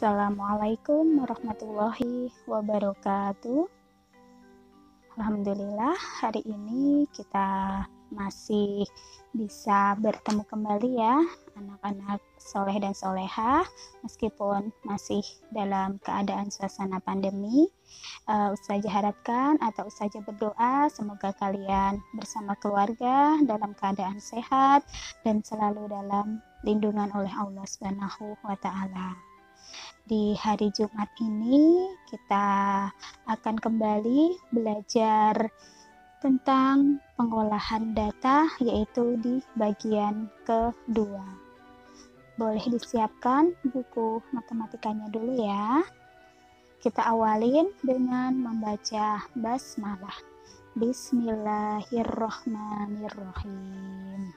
Assalamualaikum warahmatullahi wabarakatuh. Alhamdulillah, hari ini kita masih bisa bertemu kembali ya, anak-anak soleh dan soleha, meskipun masih dalam keadaan suasana pandemi. Ustazah harapkan atau Ustazah berdoa semoga kalian bersama keluarga dalam keadaan sehat dan selalu dalam lindungan oleh Allah Subhanahu wa Ta'ala. Di hari Jumat ini kita akan kembali belajar tentang pengolahan data, yaitu di bagian kedua. Boleh disiapkan buku matematikanya dulu ya. Kita awalin dengan membaca basmalah. Bismillahirrohmanirrohim.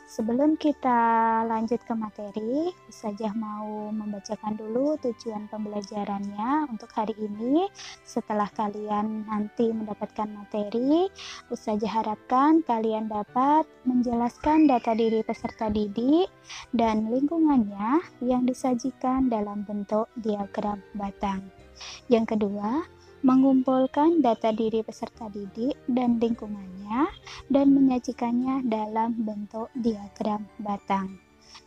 Sebelum kita lanjut ke materi, Ustazah mau membacakan dulu tujuan pembelajarannya untuk hari ini. Setelah kalian nanti mendapatkan materi, Ustazah harapkan kalian dapat menjelaskan data diri peserta didik dan lingkungannya yang disajikan dalam bentuk diagram batang. Yang kedua, mengumpulkan data diri peserta didik dan lingkungannya dan menyajikannya dalam bentuk diagram batang.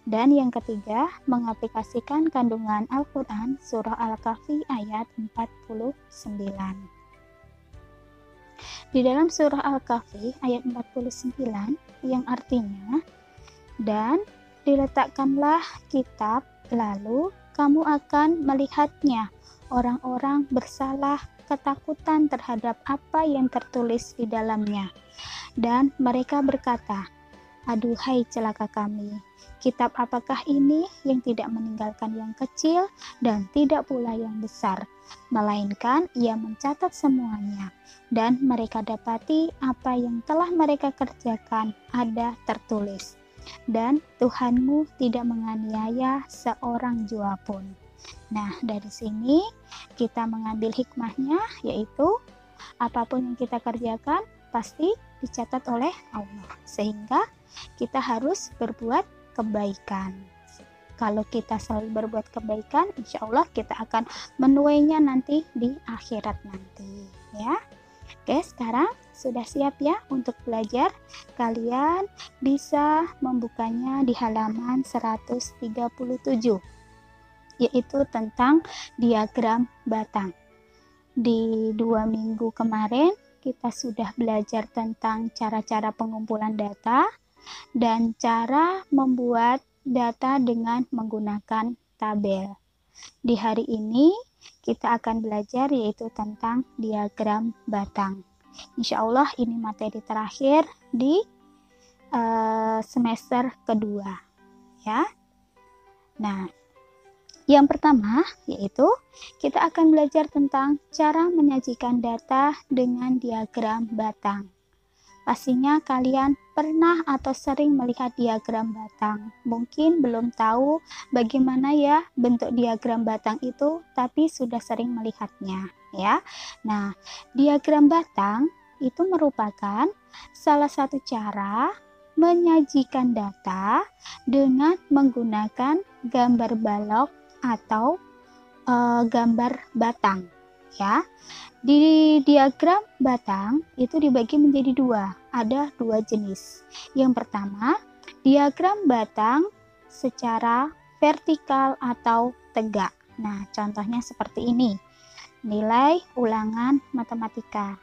Dan yang ketiga, mengaplikasikan kandungan Al-Quran Surah Al-Kahfi ayat 49. Di dalam Surah Al-Kahfi ayat 49 yang artinya, dan diletakkanlah kitab, lalu kamu akan melihatnya orang-orang bersalah ketakutan terhadap apa yang tertulis di dalamnya. Dan mereka berkata, aduhai celaka kami, kitab apakah ini yang tidak meninggalkan yang kecil dan tidak pula yang besar, melainkan ia mencatat semuanya, dan mereka dapati apa yang telah mereka kerjakan ada tertulis. Dan Tuhanmu tidak menganiaya seorang jua pun. Nah, dari sini kita mengambil hikmahnya, yaitu apapun yang kita kerjakan pasti dicatat oleh Allah, sehingga kita harus berbuat kebaikan. Kalau kita selalu berbuat kebaikan, insya Allah kita akan menuainya nanti di akhirat nanti ya. Oke, sekarang sudah siap ya untuk belajar? Kalian bisa membukanya di halaman 137, yaitu tentang diagram batang. Di 2 minggu kemarin kita sudah belajar tentang cara-cara pengumpulan data dan cara membuat data dengan menggunakan tabel. Di hari ini kita akan belajar yaitu tentang diagram batang. Insya Allah ini materi terakhir di semester kedua ya. Nah, yang pertama yaitu kita akan belajar tentang cara menyajikan data dengan diagram batang. Pastinya kalian pernah atau sering melihat diagram batang. Mungkin belum tahu bagaimana ya bentuk diagram batang itu, tapi sudah sering melihatnya ya. Nah, diagram batang itu merupakan salah satu cara menyajikan data dengan menggunakan gambar balok atau gambar batang ya. Di diagram batang itu dibagi menjadi dua, ada 2 jenis. Yang pertama, diagram batang secara vertikal atau tegak. Nah, contohnya seperti ini. Nilai ulangan matematika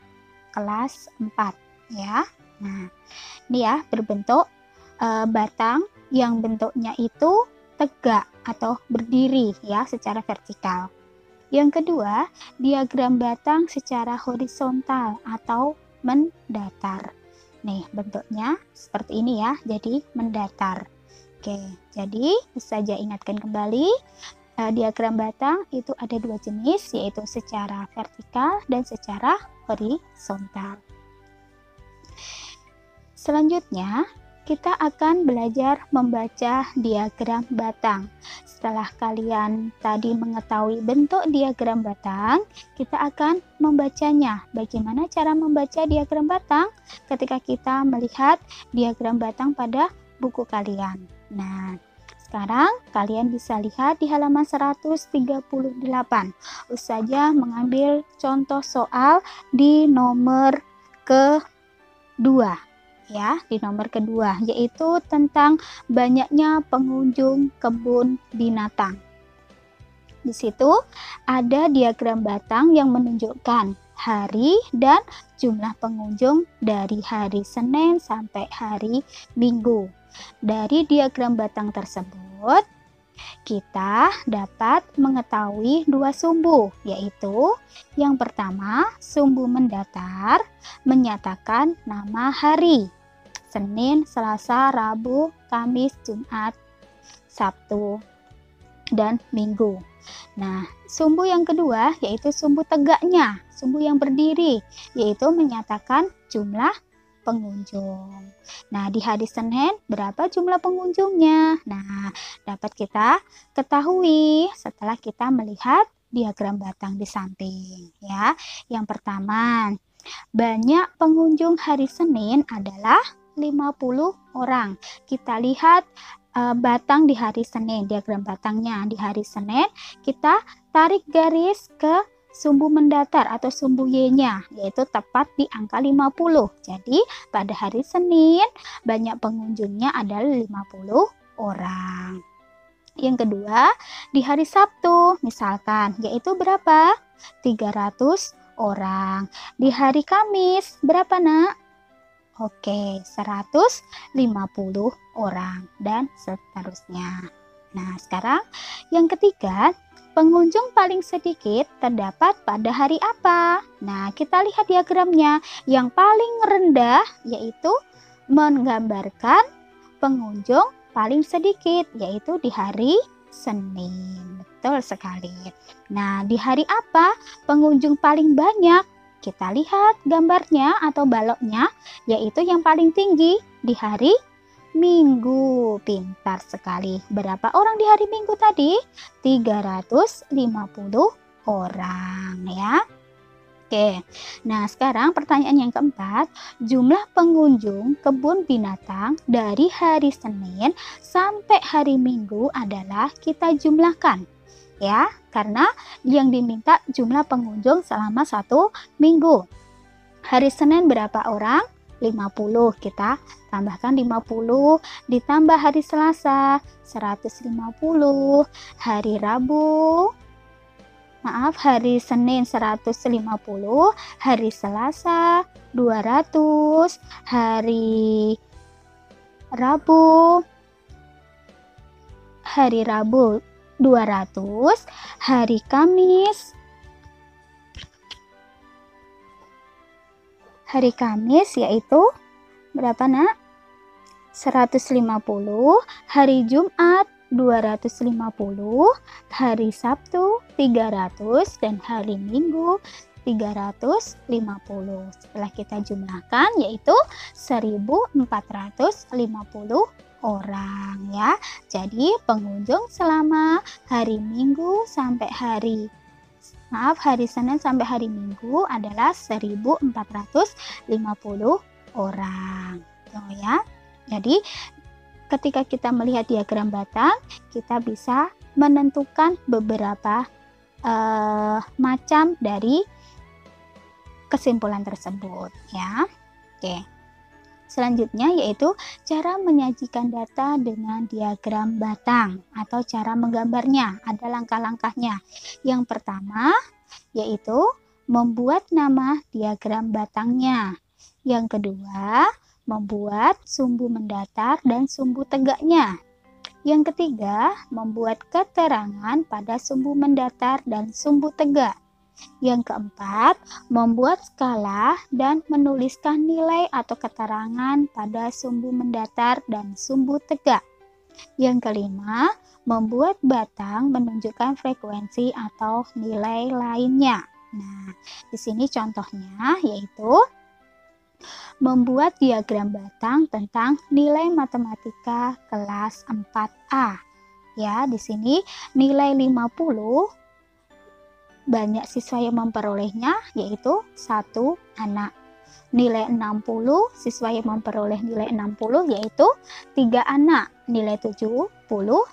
kelas 4 ya. Nah, ini ya berbentuk batang yang bentuknya itu tegak atau berdiri ya secara vertikal. Yang kedua, diagram batang secara horizontal atau mendatar. Nih, bentuknya seperti ini ya, jadi mendatar. Oke, jadi bisa aja ingatkan kembali, diagram batang itu ada 2 jenis, yaitu secara vertikal dan secara horizontal. Selanjutnya, kita akan belajar membaca diagram batang. Setelah kalian tadi mengetahui bentuk diagram batang, kita akan membacanya. Bagaimana cara membaca diagram batang? Ketika kita melihat diagram batang pada buku kalian. Nah, sekarang kalian bisa lihat di halaman 138. Ustazah mengambil contoh soal di nomor kedua, ya, di nomor kedua, yaitu tentang banyaknya pengunjung kebun binatang. Di situ ada diagram batang yang menunjukkan hari dan jumlah pengunjung dari hari Senin sampai hari Minggu. Dari diagram batang tersebut, kita dapat mengetahui dua sumbu, yaitu yang pertama, sumbu mendatar menyatakan nama hari, Senin, Selasa, Rabu, Kamis, Jumat, Sabtu, dan Minggu. Nah, sumbu yang kedua yaitu sumbu tegaknya, sumbu yang berdiri, yaitu menyatakan jumlah pengunjung. Nah, di hari Senin berapa jumlah pengunjungnya? Nah, dapat kita ketahui setelah kita melihat diagram batang di samping, ya. Yang pertama, banyak pengunjung hari Senin adalah 50 orang. Kita lihat batang di hari Senin, diagram batangnya di hari Senin, kita tarik garis ke sumbu mendatar atau sumbu Y-nya, yaitu tepat di angka 50. Jadi pada hari Senin banyak pengunjungnya adalah 50 orang. Yang kedua, di hari Sabtu misalkan, yaitu berapa? 300 orang. Di hari Kamis berapa, Nak? Oke, 150 orang dan seterusnya. Nah, sekarang yang ketiga, pengunjung paling sedikit terdapat pada hari apa? Nah, kita lihat diagramnya. Yang paling rendah yaitu menggambarkan pengunjung paling sedikit, yaitu di hari Senin. Betul sekali. Nah, di hari apa pengunjung paling banyak? Kita lihat gambarnya atau baloknya, yaitu yang paling tinggi di hari Minggu. Pintar sekali. Berapa orang di hari Minggu tadi? 350 orang, ya. Oke. Nah, sekarang pertanyaan yang keempat, jumlah pengunjung kebun binatang dari hari Senin sampai hari Minggu adalah kita jumlahkan. Ya, karena yang diminta jumlah pengunjung selama 1 minggu. Hari Senin berapa orang? 50. Kita tambahkan 50, ditambah hari Selasa 150, hari Rabu, hari Senin 150, hari Selasa 200, hari Rabu 200, hari Kamis yaitu berapa, Nak? 150, hari Jumat 250, hari Sabtu 300, dan hari Minggu 350. Setelah kita jumlahkan yaitu 1450 orang, ya. Jadi pengunjung selama hari Senin sampai hari Minggu adalah 1450 orang. Tuh, ya. Jadi ketika kita melihat diagram batang, kita bisa menentukan beberapa macam dari kesimpulan tersebut, ya. Oke. Selanjutnya yaitu cara menyajikan data dengan diagram batang atau cara menggambarnya. Ada langkah-langkahnya. Yang pertama yaitu membuat nama diagram batangnya. Yang kedua, membuat sumbu mendatar dan sumbu tegaknya. Yang ketiga, membuat keterangan pada sumbu mendatar dan sumbu tegak. Yang keempat, membuat skala dan menuliskan nilai atau keterangan pada sumbu mendatar dan sumbu tegak. Yang kelima, membuat batang menunjukkan frekuensi atau nilai lainnya. Nah, di sini contohnya yaitu membuat diagram batang tentang nilai matematika kelas 4A. Ya, di sini nilai 50 banyak siswa yang memperolehnya yaitu 1 anak. nilai 60, siswa yang memperoleh nilai 60 yaitu 3 anak. Nilai 70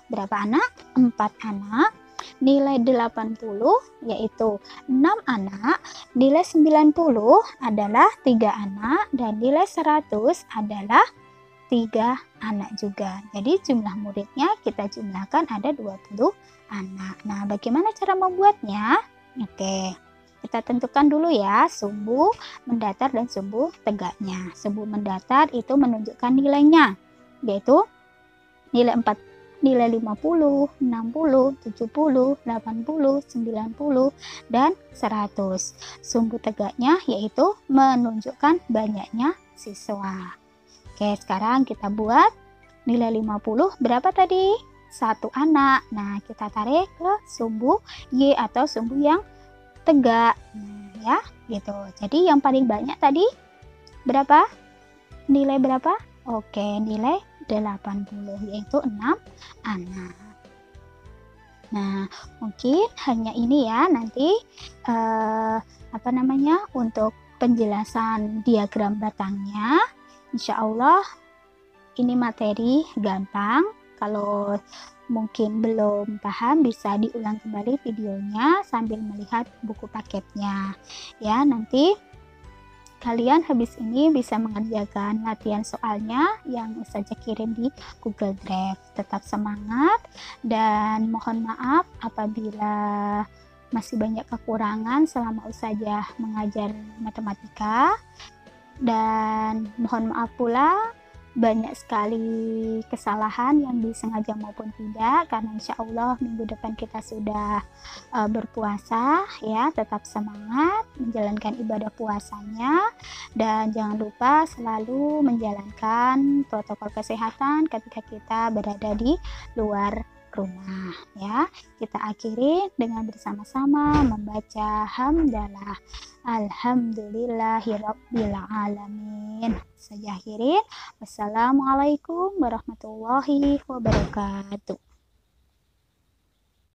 berapa anak? 4 anak. Nilai 80 yaitu 6 anak. Nilai 90 adalah 3 anak dan nilai 100 adalah 3 anak juga. Jadi jumlah muridnya kita jumlahkan ada 20 anak. Nah, bagaimana cara membuatnya? Oke, kita tentukan dulu ya sumbu mendatar dan sumbu tegaknya. Sumbu mendatar itu menunjukkan nilainya, yaitu nilai 4, nilai 50, 60, 70, 80, 90, dan 100. Sumbu tegaknya yaitu menunjukkan banyaknya siswa. Oke, sekarang kita buat nilai 50 berapa tadi? 1 anak. Nah, kita tarik ke sumbu Y atau sumbu yang tegak. Nah, ya, gitu. Jadi yang paling banyak tadi berapa? Nilai berapa? Oke, nilai 80 yaitu 6 anak. Nah, mungkin hanya ini ya nanti untuk penjelasan diagram batangnya. Insya Allah ini materi gampang. Kalau mungkin belum paham bisa diulang kembali videonya sambil melihat buku paketnya ya. Nanti kalian habis ini bisa mengerjakan latihan soalnya yang saja kirim di Google Drive. Tetap semangat dan mohon maaf apabila masih banyak kekurangan selama Ustazah mengajar matematika. Dan mohon maaf pula banyak sekali kesalahan yang disengaja maupun tidak, karena insya Allah minggu depan kita sudah berpuasa ya. Tetap semangat menjalankan ibadah puasanya dan jangan lupa selalu menjalankan protokol kesehatan ketika kita berada di luar rumah ya. Kita akhiri dengan bersama-sama membaca hamdalah alhamdulillahirabbil alamin. Saya akhirin. Wassalamualaikum warahmatullahi wabarakatuh.